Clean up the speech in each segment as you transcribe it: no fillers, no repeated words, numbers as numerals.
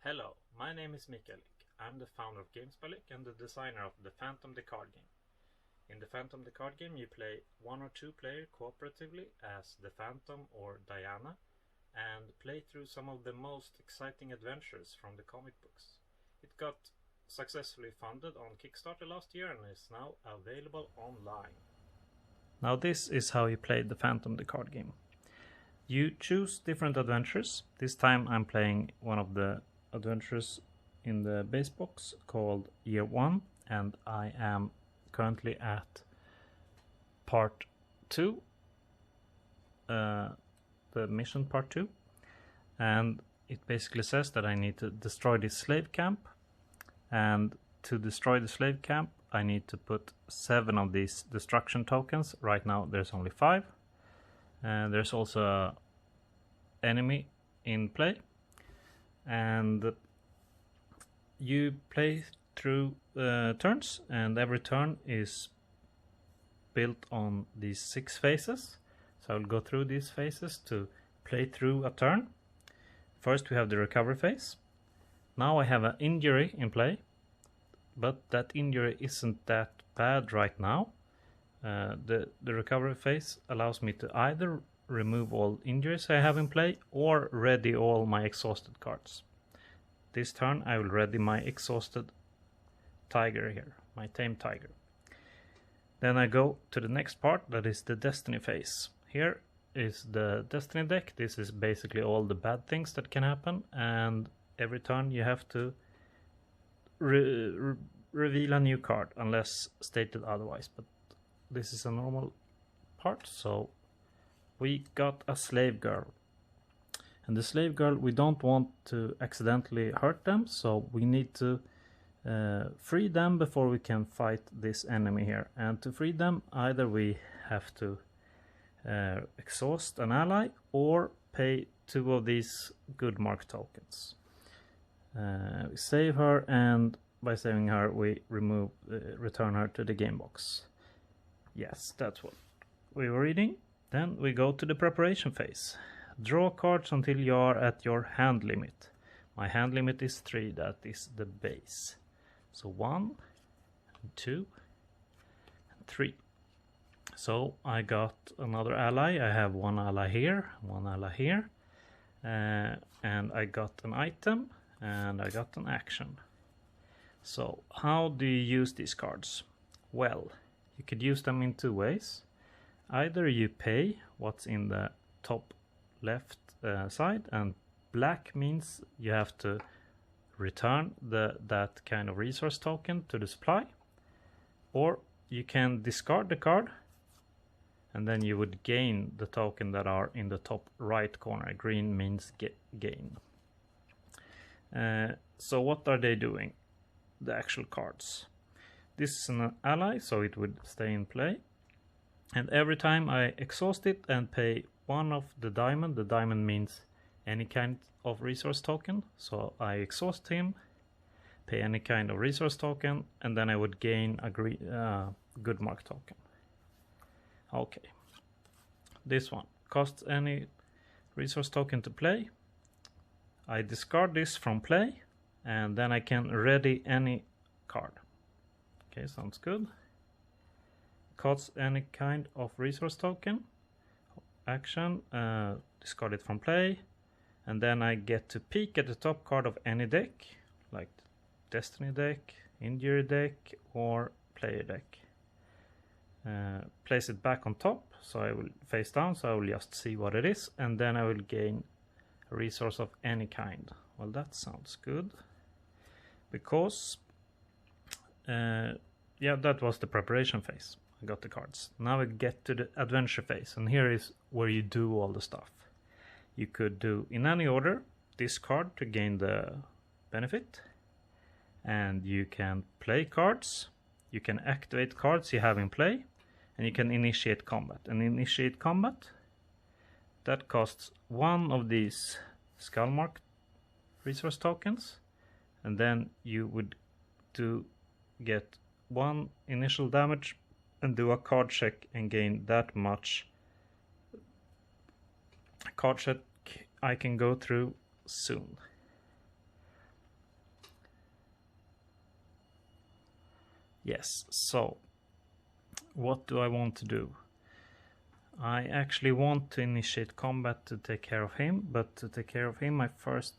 Hello, my name is Mikal Lyck. I'm the founder of Mikal Lyck and the designer of the Phantom the card game. In the Phantom the card game you play one or two player cooperatively as the Phantom or Diana and play through some of the most exciting adventures from the comic books. It got successfully funded on Kickstarter last year and is now available online. Now this is how you play the Phantom the card game. You choose different adventures. This time I'm playing one of the adventures in the base box called Year 1, and I am currently at part 2, the mission part 2, and it basically says that I need to destroy this slave camp, and to destroy the slave camp I need to put 7 of these destruction tokens. Right now there's only 5, and there's also an enemy in play, and you play through turns, and every turn is built on these 6 phases. So I'll go through these phases to play through a turn. First we have the recovery phase. Now I have an injury in play, but that injury isn't that bad right now. The recovery phase allows me to either remove all injuries I have in play or ready all my exhausted cards. This turn I will ready my exhausted tiger here, my tame tiger. Then I go to the next part, that is the destiny phase. Here is the destiny deck. This is basically all the bad things that can happen, and every turn you have to reveal a new card unless stated otherwise, but this is a normal part. So we got a slave girl, and the slave girl, we don't want to accidentally hurt them, so we need to free them before we can fight this enemy here. And to free them, either we have to exhaust an ally or pay 2 of these good mark tokens. We save her, and by saving her we return her to the game box. Yes, that's what we were reading. Then we go to the preparation phase. Draw cards until you are at your hand limit. My hand limit is 3, that is the base. So 1, 2, and 3. So I got another ally. I have 1 ally here, 1 ally here, and I got an item, and I got an action. So how do you use these cards? Well, you could use them in 2 ways. Either you pay what's in the top left side, and black means you have to return that kind of resource token to the supply, or you can discard the card and then you would gain the token that are in the top right corner. Green means gain. So what are they doing, the actual cards? This is an ally, so it would stay in play. And every time I exhaust it and pay 1 of the diamond means any kind of resource token. So I exhaust him, pay any kind of resource token, and then I would gain a good mark token. Okay. This one costs any resource token to play. I discard this from play, and then I can ready any card. Okay, sounds good. Costs any kind of resource token. Action, discard it from play, and then I get to peek at the top card of any deck, like Destiny deck, Injury deck, or Player deck. Place it back on top, so I will face down, so I will just see what it is, and then I will gain a resource of any kind. Well, that sounds good, because yeah, that was the preparation phase. I got the cards. Now we get to the adventure phase, and here is where you do all the stuff. You could do in any order, discard to gain the benefit, and you can play cards, you can activate cards you have in play, and you can initiate combat. And initiate combat, that costs 1 of these skull mark resource tokens, and then you would get 1 initial damage and do a card check and gain that much. Card check I can go through soon. Yes, so what do I want to do? I actually want to initiate combat to take care of him, but to take care of him I first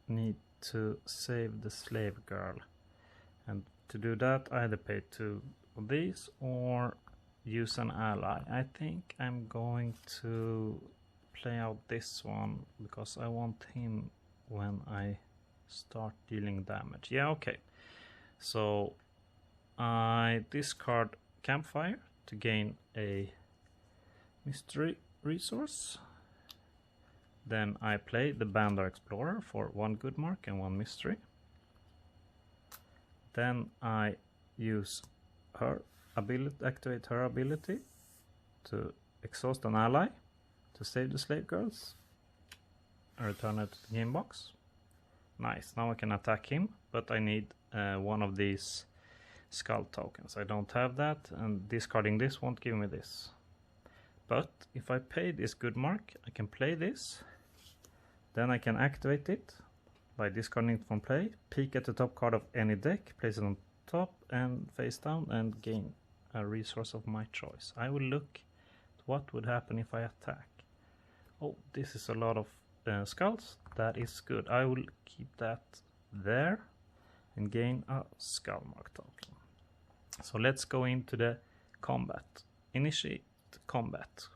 need to save the slave girl. And to do that I either pay 2 of these or use an ally. I think I'm going to play out this one because I want him when I start dealing damage. Yeah, okay. So I discard Campfire to gain a mystery resource. Then I play the Bandar Explorer for 1 good mark and 1 mystery. Then I use her ability, activate her ability to exhaust an ally to save the slave girls and return it to the game box. Nice, now I can attack him, but I need one of these skull tokens. I don't have that, and discarding this won't give me this. But if I pay this good mark, I can play this. Then I can activate it by discarding it from play, peek at the top card of any deck, place it on top and face down, and gain a resource of my choice. I will look at what would happen if I attack. Oh, this is a lot of skulls. That is good. I will keep that there and gain a skull mark token. So let's go into the combat. Initiate combat.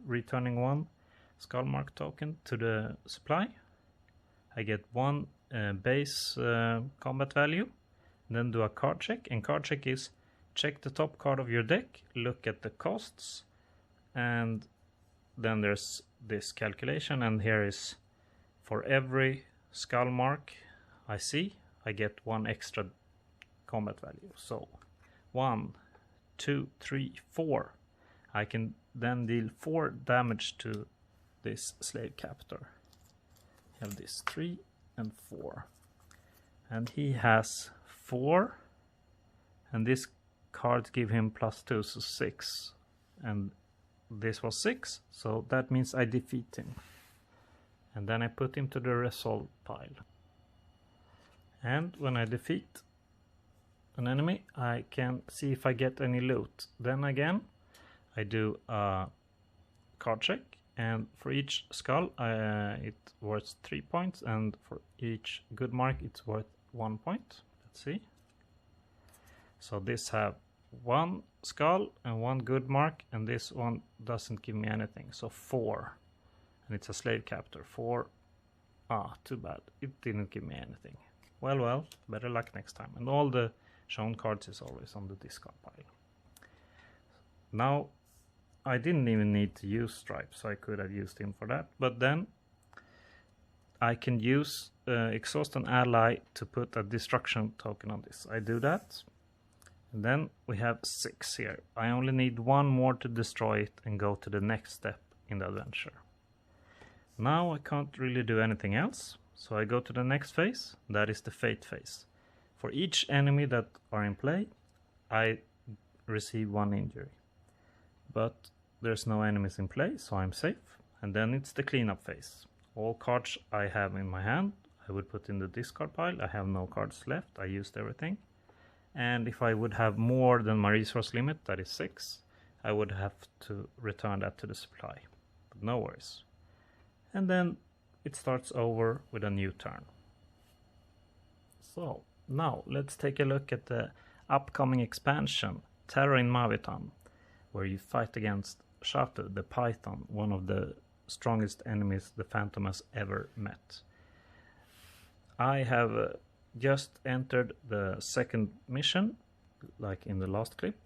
Returning 1 skull mark token to the supply. I get 1 base combat value. Then do a card check. And card check is check the top card of your deck, look at the costs, and then there's this calculation, and here is for every skull mark I see, I get 1 extra combat value. So 1, 2, 3, 4. I can then deal 4 damage to this slave captor. I have this 3 and 4. And he has 4. And this card give him +2, so 6. And this was 6, so that means I defeat him. And then I put him to the resolve pile. And when I defeat an enemy, I can see if I get any loot. Then again, I do a card check, and for each skull it's worth 3 points, and for each good mark it's worth 1 point. Let's see. So this have 1 skull and 1 good mark, and this one doesn't give me anything, so 4. And it's a slave captor. 4. Too bad, it didn't give me anything. Well, better luck next time. And all the shown cards is always on the discard pile. Now I didn't even need to use Stripe, so I could have used him for that, but then I can use exhaust an ally to put a destruction token on this. I do that. And then we have 6 here. I only need 1 more to destroy it and go to the next step in the adventure. Now I can't really do anything else, so I go to the next phase. That is the fate phase. For each enemy that are in play, I receive 1 injury. But there's no enemies in play, so I'm safe. And then it's the cleanup phase. All cards I have in my hand, I would put in the discard pile. I have no cards left, I used everything. And if I would have more than my resource limit, that is 6, I would have to return that to the supply. But no worries. And then it starts over with a new turn. So now let's take a look at the upcoming expansion, Terror in Mavitan, where you fight against Shatu, the Python, one of the strongest enemies the Phantom has ever met. I have just entered the second mission, like in the last clip,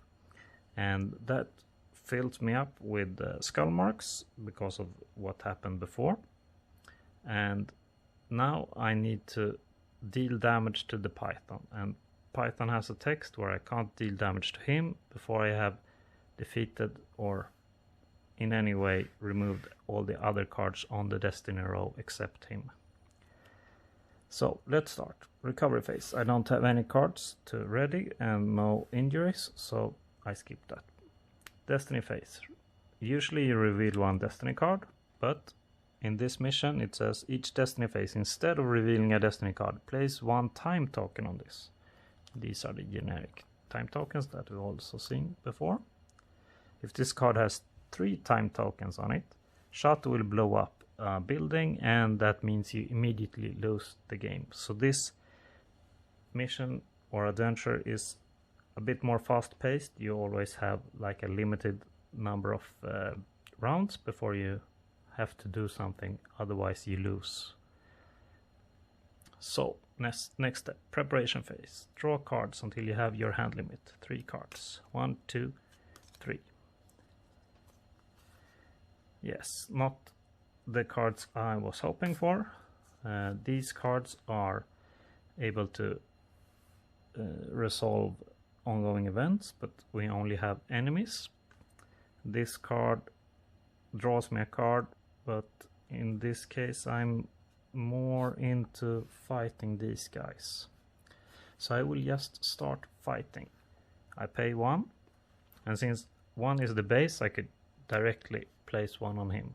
and that fills me up with skull marks because of what happened before. And now I need to deal damage to the Python, and Python has a text where I can't deal damage to him before I have defeated or in any way removed all the other cards on the destiny row except him. So let's start. Recovery phase. I don't have any cards to ready and no injuries, so I skip that. Destiny phase. Usually you reveal 1 destiny card, but in this mission it says each destiny phase, instead of revealing a destiny card, place 1 time token on this. These are the generic time tokens that we've also seen before. If this card has 3 time tokens on it, shot will blow up a building, and that means you immediately lose the game. So this mission or adventure is a bit more fast-paced. You always have like a limited number of rounds before you have to do something, otherwise you lose. So next step, preparation phase. Draw cards until you have your hand limit. 3 cards. 1, 2, 3. Yes, not the cards I was hoping for. These cards are able to resolve ongoing events, but we only have enemies. This card draws me a card, but in this case I'm more into fighting these guys. So I will just start fighting. I pay 1, and since 1 is the base, I could directly place 1 on him.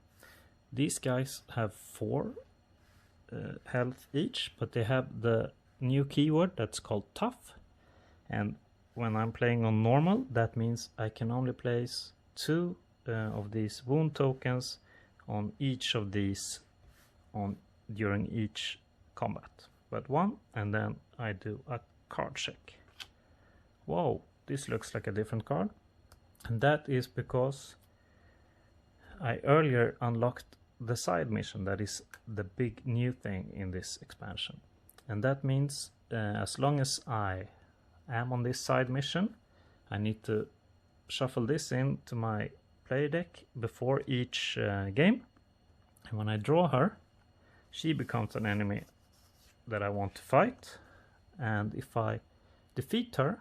These guys have 4 health each, but they have the new keyword that's called tough, and when I'm playing on normal, that means I can only place 2 of these wound tokens on each of these during each combat, but 1, and then I do a card check. Whoa, this looks like a different card, and that is because I earlier unlocked the side mission that is the big new thing in this expansion, and that means as long as I am on this side mission, I need to shuffle this into my player deck before each game, and when I draw her, she becomes an enemy that I want to fight, and if I defeat her,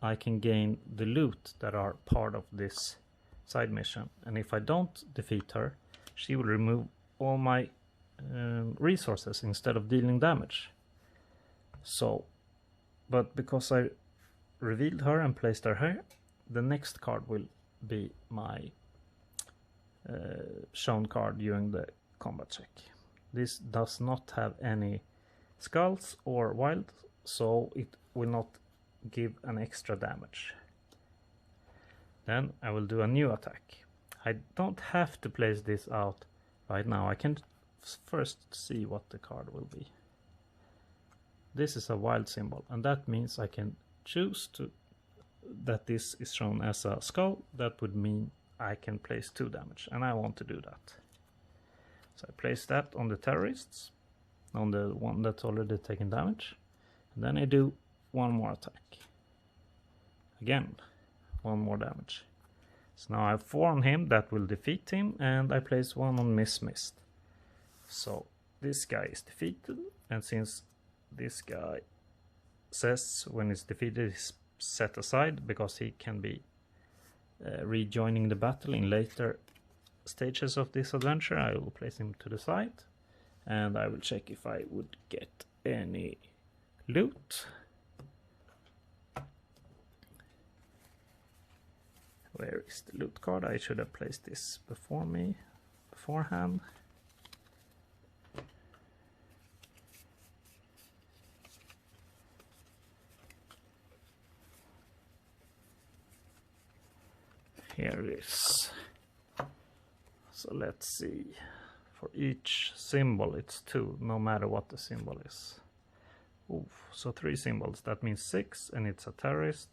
I can gain the loot that are part of this side mission, and if I don't defeat her, she will remove all my resources instead of dealing damage. So, but because I revealed her and placed her here, the next card will be my shown card during the combat check. This does not have any skulls or wild, so it will not give an extra damage. Then I will do a new attack. I don't have to place this out right now. I can first see what the card will be. This is a wild symbol, and that means I can choose that this is shown as a skull. That would mean I can place 2 damage, and I want to do that. So I place that on the terrorists, on the one that's already taken damage, and then I do 1 more attack. Again, 1 more damage. So now I have 4 on him that will defeat him, and I place 1 on Missed. So this guy is defeated, and since this guy says when it's defeated he's set aside because he can be rejoining the battle in later stages of this adventure, I will place him to the side, and I will check if I would get any loot. Where is the loot card? I should have placed this beforehand. Here it is. So let's see. For each symbol it's 2, no matter what the symbol is. Oof, so 3 symbols, that means 6, and it's a terrorist.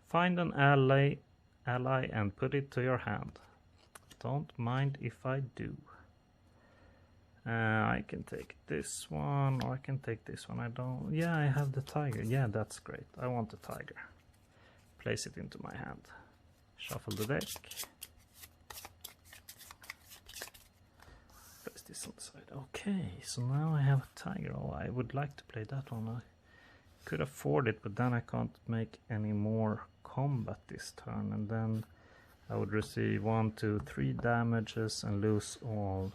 Find an ally and put it to your hand. Don't mind if I do. I can take this one, or I can take this one. I don't. Yeah, I have the tiger. Yeah, that's great. I want the tiger. Place it into my hand. Shuffle the deck. Place this on the side. Okay, so now I have a tiger. Oh, I would like to play that one. I could afford it, but then I can't make any more combat this turn, and then I would receive 1, 2, 3 damages and lose all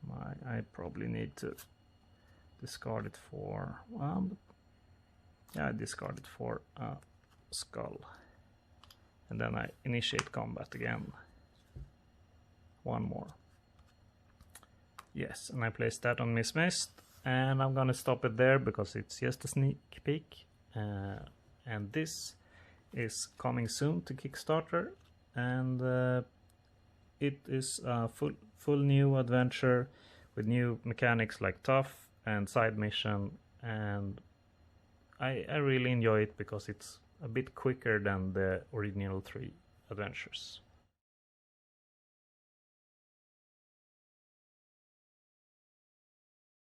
my. I probably need to discard it for yeah, I discard it for a skull, and then I initiate combat again. 1 more. Yes, and I place that on Missed, and I'm gonna stop it there because it's just a sneak peek. and this is coming soon to Kickstarter, and it is a full new adventure with new mechanics like tough and side mission, and I really enjoy it because it's a bit quicker than the original 3 adventures.